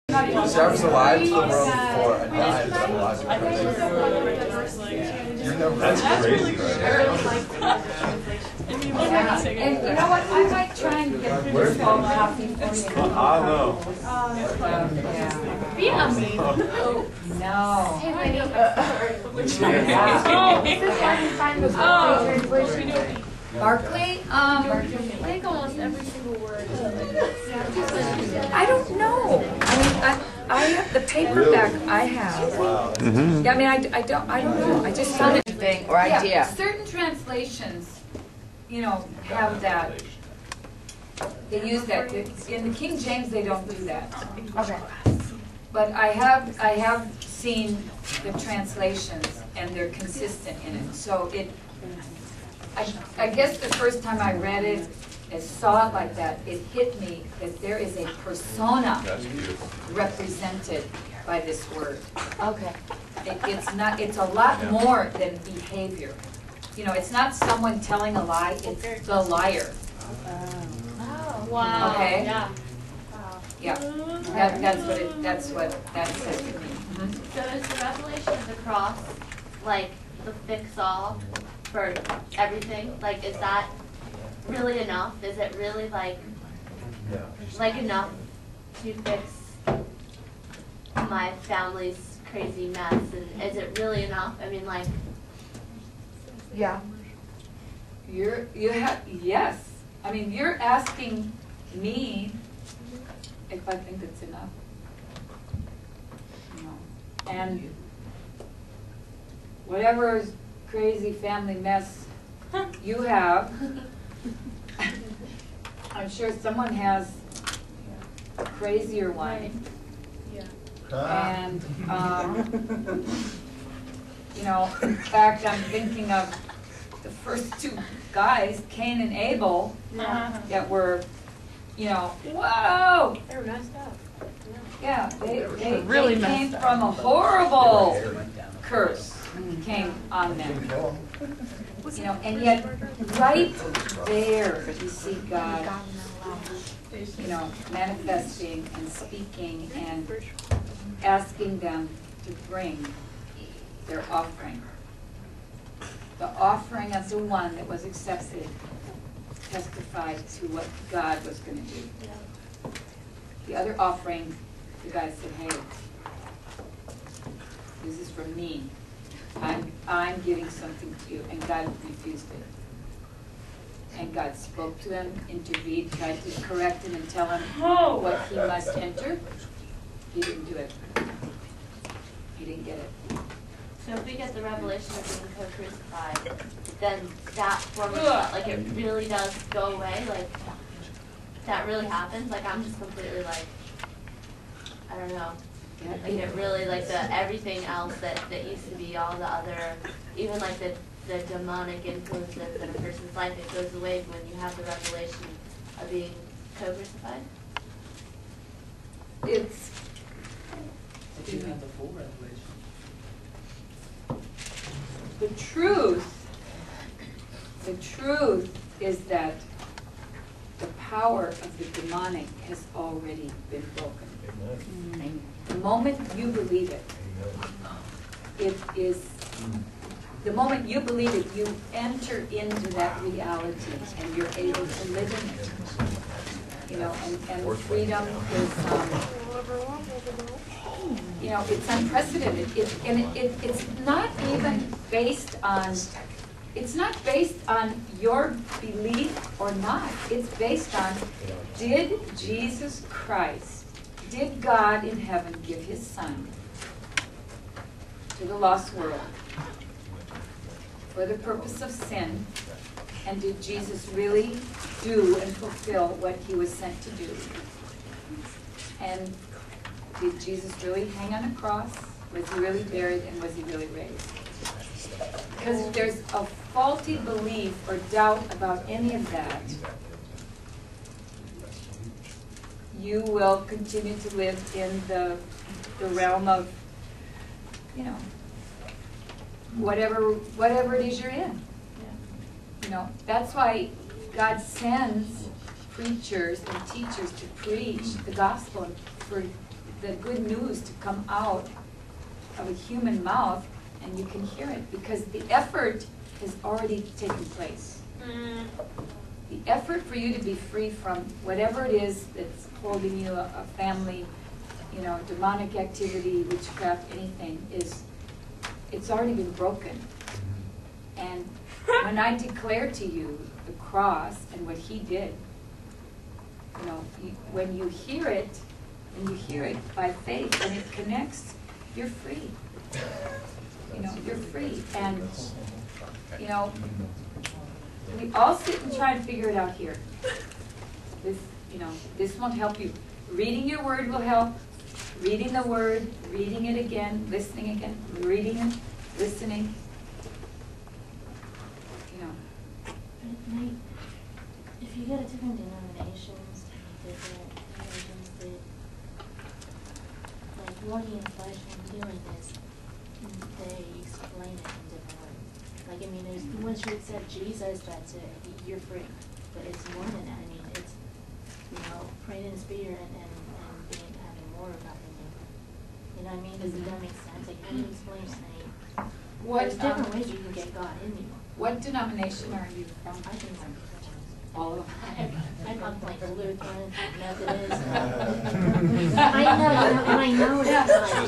So I was alive to the world before I died, but I'm alive to That's crazy, right? And you know what? I might try and get this whole copy for you. I don't know. Be amazing. Oh, no. Hey, lady. Barclay? I think almost every single word. I don't know. I have the paperback I have. Wow. Yeah, I mean, I don't know. I just found it. Thing or idea. Yeah, certain translations, you know, have that. They use that. In the King James, they don't do that. Okay. But I have seen the translations, and they're consistent in it. So I guess the first time I read it and saw it like that, it hit me that there is a persona represented by this word. Okay. It's a lot more than behavior. You know, it's not someone telling a lie, it's the liar. Oh, wow. Okay? Yeah. Yeah. That's what that says to me. Mm-hmm. So is the revelation of the cross like the fix-all for everything? Like, is that really enough? Is it really like enough to fix my family's crazy mess? And is it really enough? I mean, like, Yeah. Yes. I mean, you're asking me if I think it's enough. No. And whatever crazy family mess you have, I'm sure someone has a crazier one. And, you know, in fact, I'm thinking of the first two guys, Cain and Abel, that were, you know, whoa! they're messed up. Yeah, they came from a horrible curse came on them. You know, and yet right there you see God, you know, manifesting and speaking and asking them to bring their offering. The offering of the one that was accepted testified to what God was going to do. The other offering, the guy said, hey, this is from me. I'm giving something to you. And God refused it. And God spoke to him, intervened, tried to correct him and tell him what he must enter. He didn't do it. He didn't get it. So if we get the revelation of being co-crucified, then that form of thought, like, it really does go away? Like, that really happens? Like, I'm just completely like, I don't know. Like, it really, like, everything else that used to be all the other, even like the demonic influences in a person's life, it goes away when you have the revelation of being co-crucified? It's... But you have the full revelation. The truth is that the power of the demonic has already been broken. Amen. The moment you believe it, it is, the moment you believe it, you enter into that reality and you're able to live in it. You know, and freedom is, you know, it's unprecedented. It's not even based on, it's not based on your belief or not. It's based on, did Jesus Christ, did God in heaven give his son to the lost world for the purpose of sin? And did Jesus really do and fulfill what he was sent to do? And did Jesus really hang on a cross? Was he really buried, and was he really raised? Because if there's a faulty belief or doubt about any of that, you will continue to live in the realm of, you know, whatever it is you're in. You know, that's why God sends preachers and teachers to preach the gospel and for the good news to come out of a human mouth, and you can hear it, because the effort has already taken place. The effort for you to be free from whatever it is that's holding you, a family, you know, demonic activity, witchcraft, anything, it's already been broken. And when I declare to you the cross and what he did, you know, when you hear it by faith, and it connects, you're free. You know, you're free. And, you know, we all sit and try and figure it out here. This, you know, this won't help you. Reading your word will help. Reading the word, reading it again, listening again, reading it, listening. You know. Like, if you go to different denominations, different religions, like walking in the flesh and doing this, they explain it in different ways. Like, I mean, there's, once you accept Jesus, that's it. You're free. But it's more than that. I mean, it's, you know, praying in the spirit and being, having more of God in you. You know what I mean? Does that make sense? Like, how do you explain saying? There's different ways you can get God in you. What denomination are you from? I think I'm All of them. I'm like Lutheran, Methodist. I know it's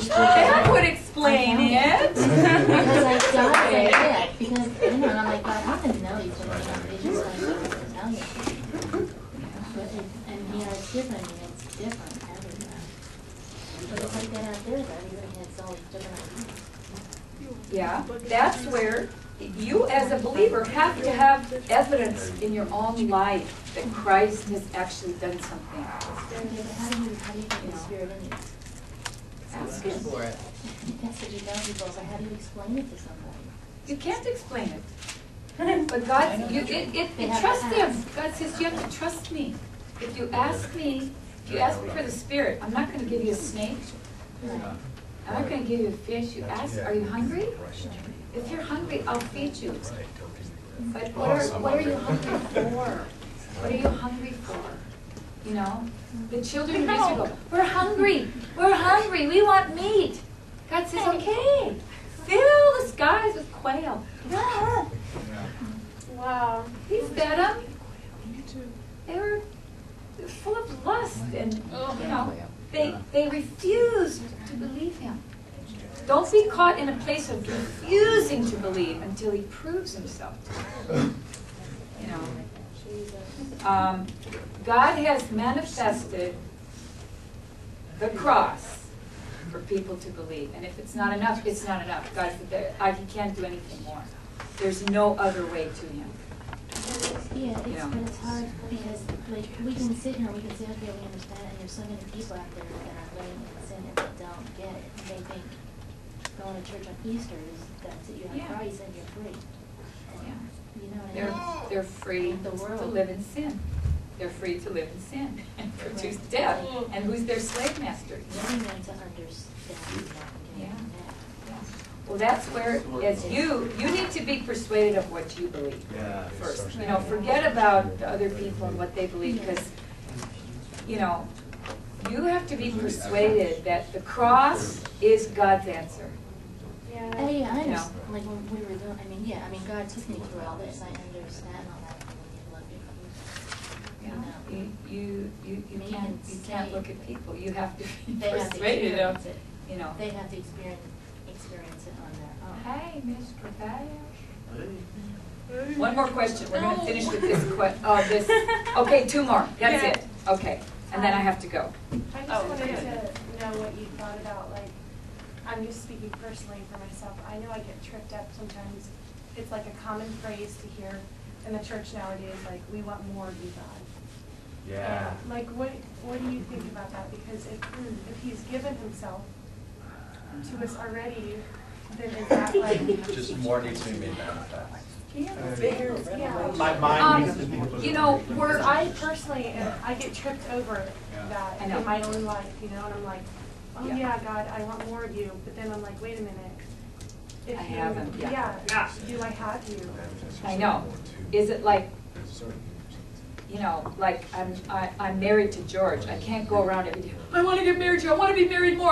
not. That would explain it. Because I got it, yeah. Because, you know, I'm like, God, I didn't know these things. They just like to tell you. But and, you know, it's different. I mean, it's different everywhere. But it's like that out there, though. Everybody has all these different ideas. Yeah, that's where you as a believer have to have evidence in your own life that Christ has actually done something. Okay, but how do you get the Spirit in you? Ask him. For it. That's what you tell people, but how do you explain it to somebody? You can't explain it. But God, trust him. God says you have to trust me. If you ask me for the Spirit, I'm not going to give you a snake. I'm not going to give you a fish. You ask, are you hungry? If you're hungry, I'll feed you. But what are you hungry for? What are you hungry for? You know? The children of Israel go, we're hungry. We're hungry. We want meat. God says, okay. Fill the skies with quail. Wow. He fed them. They were full of lust, and you know, they refused to believe him. Don't be caught in a place of refusing to believe until he proves himself to you. You know, God has manifested the cross for people to believe, and if it's not enough, it's not enough. God said, he can't do anything more. There's no other way to him. Yeah, but it's hard because, like, we can sit here and we can say, okay, we understand, and there's so many people out there that are living in sin and they don't get it. And they think going to church on Easter is that's it, you have Christ and you're free. And, you know what I mean? They're free to live in sin. They're free to live in sin and produce death. And who's their slave master? Getting them to understand that and getting them that. Well, that's where, as you need to be persuaded of what you believe first. You know, forget about the other people and what they believe, because, you know, you have to be persuaded that the cross is God's answer. Yeah. Oh, yeah, I You know. understand. Like when we were doing, I mean, yeah, I mean, God took me through all this. I understand all that. You can't look at people. You have to be They have to persuaded of, experience it. you know. They have to experience it on their own. Hey, Mr. Bash. One more question. We're going to finish with this okay, two more. That's it. Okay. And then I have to go. I just wanted to know what you thought about, like, I'm just speaking personally for myself. I know I get tripped up sometimes. It's like a common phrase to hear in the church nowadays, like, we want more of you, God. Yeah. And, like, what do you think about that? Because if he's given himself to us already, then is that like... Just more needs to be made manifest. Yeah. My mind You know, I personally, I get tripped over that I know. in my own life, you know, and I'm like, oh Yeah. yeah, God, I want more of you. But then I'm like, wait a minute. If I you, haven't, yeah. Do I have you? I know. Is it like, you know, like I'm married to George. I can't go around every day, I want to get married to you, I want to be married more.